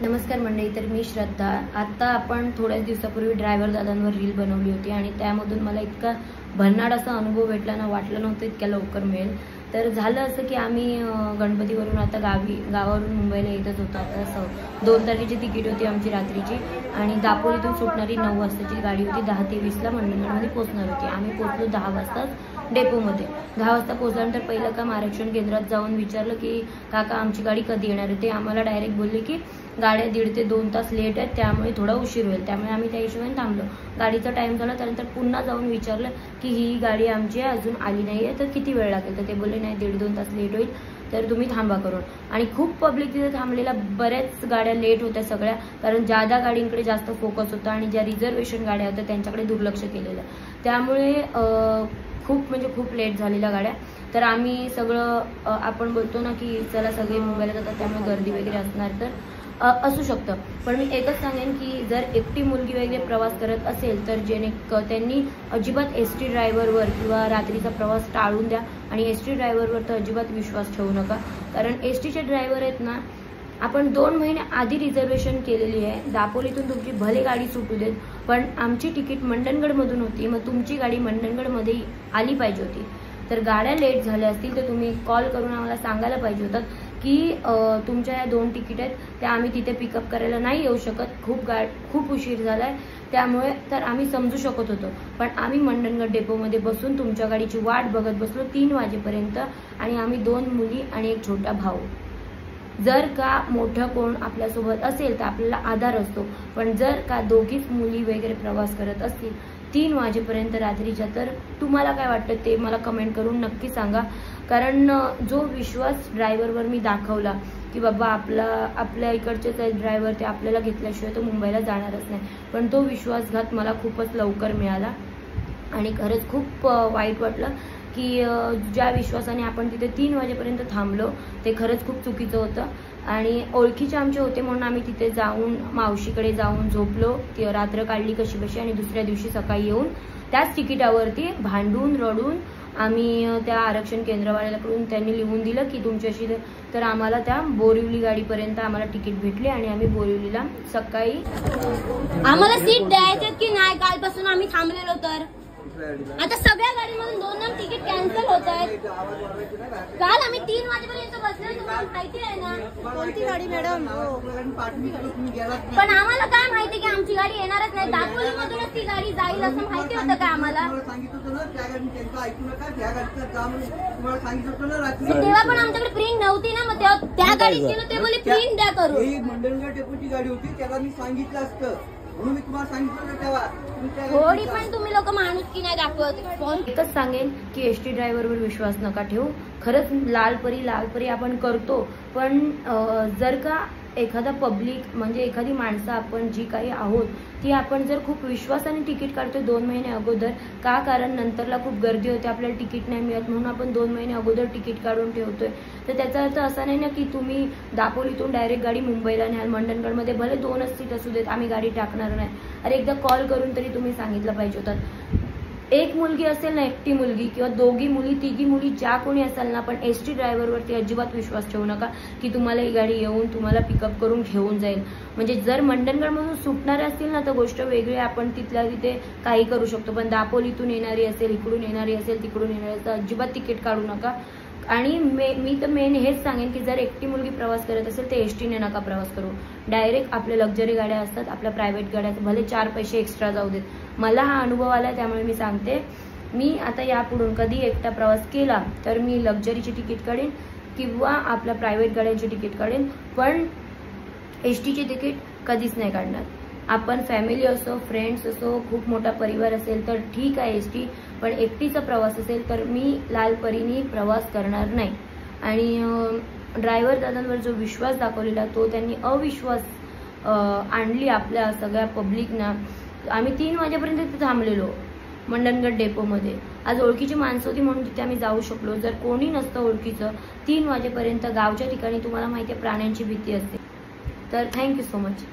नमस्कार मंडळी, तर मी श्रद्धा। आता आपण थोड्याच दिवसापूर्वी ड्रायव्हर दादांवर रील बनवली होती आणि त्यामधून मला इतका भन्नाट असा अनुभव भेटला ना, वाटलं नव्हतं इतक्या लवकर मिळेल। तर झालं असं की आम्ही गणपतीवरून आता गावावरून मुंबईला येतच होतो। आता 2 तारखेची तिकीट होती आमची रात्रीची आणि दापोलीतून सुटणारी 9 वाजताची गाडी होती। 10 ते 20 ला मंडणगडमध्ये पोहोचणार होती। आम्ही पोहोचलो 10 वाजता डेपोमध्ये। 10 वाजता पोहोचल्यानंतर पहिलं काम आरक्षण केंद्रात जाऊन विचारलं की काका आमची गाडी कधी येणार आहे। ते आम्हाला डायरेक्ट बोलले की गाड्या 1.5 ते 2 तास लेट आहेत, त्यामुळे थोडा उशीर होईल। त्यामुळे आम्ही त्या हिशोबाने थांबलो। गाडीचा टाइम झाला, त्यानंतर पुन्हा जाऊन विचारलं की ही गाडी आमची अजून आली नाहीये, तर किती वेळ लागेल। तर ते बोलले नाही 1.5-2 तास लेट होईल, तर तुम्ही थांबा करून। आणि खूप पब्लिक तिथे थांबलेला, बऱ्याच गाड्या लेट होत्या सगळ्या, कारण ज्यादा गाडींकडे जास्त फोकस होता आणि ज्या रिझर्वेशन गाड्या होत्या त्यांच्याकडे दुर्लक्ष केलेलं। त्यामुळे खूप लेट झालेल्या गाड्या। तर आम्ही सगळं आपण बोलतो ना की चला सगळे मुंबईला जातात त्यामुळे गर्दी वगैरे असणार, तर असू शकतं। पण मी एकच सांगेन की जर एकटी मुलगी वगैरे प्रवास करत असेल तर त्यांनी अजिबात एसटी ड्रायव्हरवर किंवा रात्रीचा प्रवास टाळून द्या आणि एसटी ड्रायव्हरवर तर अजिबात विश्वास ठेवू नका, कारण एसटीचे ड्रायव्हर आहेत ना, आपण 2 महिने आधी रिझर्वेशन केलेली आहे। दापोलीतून तुमची भले गाडी सुटू देत, पण आमची तिकीट मंडणगडमधून होती, मग तुमची गाडी मंडणगडमध्ये आली पाहिजे होती। तर गाड्या लेट झाल्या असतील तर तुम्ही कॉल करून आम्हाला सांगायला पाहिजे होतं की तुमच्या या 2 तिकीट आहेत त्या आम्ही तिथे पिकअप करायला नाही येऊ शकत, खूप उशीर झालाय, त्यामुळे तर आम्ही समजू शकत होतो। पण आम्ही मंडणगड डेपोमध्ये बसून तुमच्या गाडीची वाट बघत बसलो 3 वाजेपर्यंत, आणि आम्ही 2 मुली आणि एक छोटा भाऊ। जर का मोठं कोण आपल्यासोबत असेल तर आपल्याला आधार असतो, पण जर का दोघीच मुली वगैरे प्रवास करत असतील 3 वाजेपर्यंत रात्रीच्या, तर तुम्हाला काय वाटतं ते मला कमेंट करून नक्की सांगा। कारण जो विश्वास ड्रायव्हरवर मी दाखवला की बाबा आपल्या इकडचेच आहे ड्रायव्हर, ते आपल्याला घेतल्याशिवाय तो मुंबईला जाणारच नाही, पण तो विश्वासघात मला खूपच लवकर मिळाला आणि खरंच खूप वाईट वाटलं की ज्या विश्वासाने आपण तिथे 3 वाजेपर्यंत थांबलो ते खरंच खूप चुकीचं होतं। आणि ओळखीचे आमचे होते म्हणून आम्ही तिथे जाऊन मावशीकडे जाऊन झोपलो, रात्र काढली कशी आणि दुसऱ्या दिवशी सकाळी येऊन त्याच तिकिटावरती भांडून रडून आम्ही त्या आरक्षण केंद्रवाल्याकडून त्यांनी लिहून दिलं की तुमच्याशी, तर आम्हाला त्या बोरिवली गाडीपर्यंत आम्हाला तिकीट भेटली आणि आम्ही बोरिवलीला सकाळी। आम्हाला सीट द्यायचं की नाही, कालपासून आम्ही थांबलेलो, तर आता सगळ्या गाडीमधून 2 तिकीट कॅन्सल होत आहेत। काल आम्ही 3 वाजेपर्यंत बसलो, तुम्हाला माहिती आहे ना कोणती गाडी मॅडम। पण आम्हाला काय माहिती की आमची गाडी येणारच नाही, दापोलीमधूनच ती गाडी जाईल असं माहिती होतं का आम्हाला? तेव्हा पण आमच्याकडे प्रिंट नव्हती ना, मग तेव्हा त्या गाडीत गेलो ते बोलले प्रिंट द्या करून। मंडणगड डेपोची गाडी होती, त्याला मी सांगितलं असतं म्हणून मी तुम्हाला सांगितलं तेव्हा। थोडी पण तुम्ही लोक माणूस की नाही दाखवत। एकच सांगेन की एसटी ड्रायव्हरवर विश्वास नका ठेवू। खरंच लालपरी आपण करतो, पण जर का एखादा पब्लिक म्हणजे एखादी माणसं आपण जी काही आहोत ती आपण जर खूप विश्वासाने तिकीट काढतोय 2 महिने अगोदर, का कारण नंतरला खूप गर्दी होते, आपल्याला तिकीट नाही मिळत म्हणून आपण 2 महिने अगोदर तिकीट काढून ठेवतोय, तर त्याचा अर्थ असा नाही ना की तुम्ही दापोलीतून डायरेक्ट गाडी मुंबईला न्याल। मंडणगडमध्ये भले 2च सीट असू देत, आम्ही गाडी टाकणार नाही। अरे एकदा कॉल करून तरी तुम्ही सांगितलं पाहिजे होतं। एक मुलगी असेल ना, एकटी मुलगी किंवा 2 मुली 3 मुली ज्या कोणी असेल ना, पण एसटी ड्रायव्हरवरती अजिबात विश्वास ठेवू नका की तुम्हाला ही गाडी येऊन तुम्हाला पिकअप करून घेऊन जाईल। म्हणजे जर मंडणगडमधून सुटणारे असतील ना तर गोष्ट वेगळी, आपण तिथल्या तिथे काही करू शकतो, पण दापोलीतून येणारी असेल, इकडून येणारी असेल, तिकडून येणारी असेल, अजिबात तिकीट काढू नका। आणि मी तर मेन हेच सांगेन की जर एकटी मुलगी प्रवास करत असेल तर एसटीने नका प्रवास करू। डायरेक्ट आपल्या लक्झरी गाड्या असतात, आपल्या प्रायव्हेट गाड्या, भले 4 पैसे एक्स्ट्रा जाऊ देत। मला हा अनुभव आला, त्यामुळे मी सांगते, मी आता यापुढून कधी एकटा प्रवास केला तर मी लक्झरीची तिकीट काढेन किंवा आपल्या प्रायव्हेट गाड्यांची तिकीट काढेन, पण एसटीची तिकीट कधीच नाही काढणार। आपण फॅमिली असो, फ्रेंड्स असो, खूप मोठा परिवार असेल तर ठीक आहे एसटी, पण एकटीचा प्रवास असेल तर मी लालपरीने प्रवास करणार नाही। आणि ड्रायव्हर दादांवर जो विश्वास दाखवलेला तो त्यांनी अविश्वास आणली आपल्या सगळ्या पब्लिकना। आम्ही 3 वाजेपर्यंत तिथे थांबलेलो मंडणगड डेपोमध्ये। आज ओळखीची माणसं होती म्हणून तिथे आम्ही जाऊ शकलो, जर कोणी नसतं ओळखीचं 3 वाजेपर्यंत गावच्या ठिकाणी तुम्हाला माहिती आहे प्राण्यांची भीती असते। तर थँक्यू सो मच।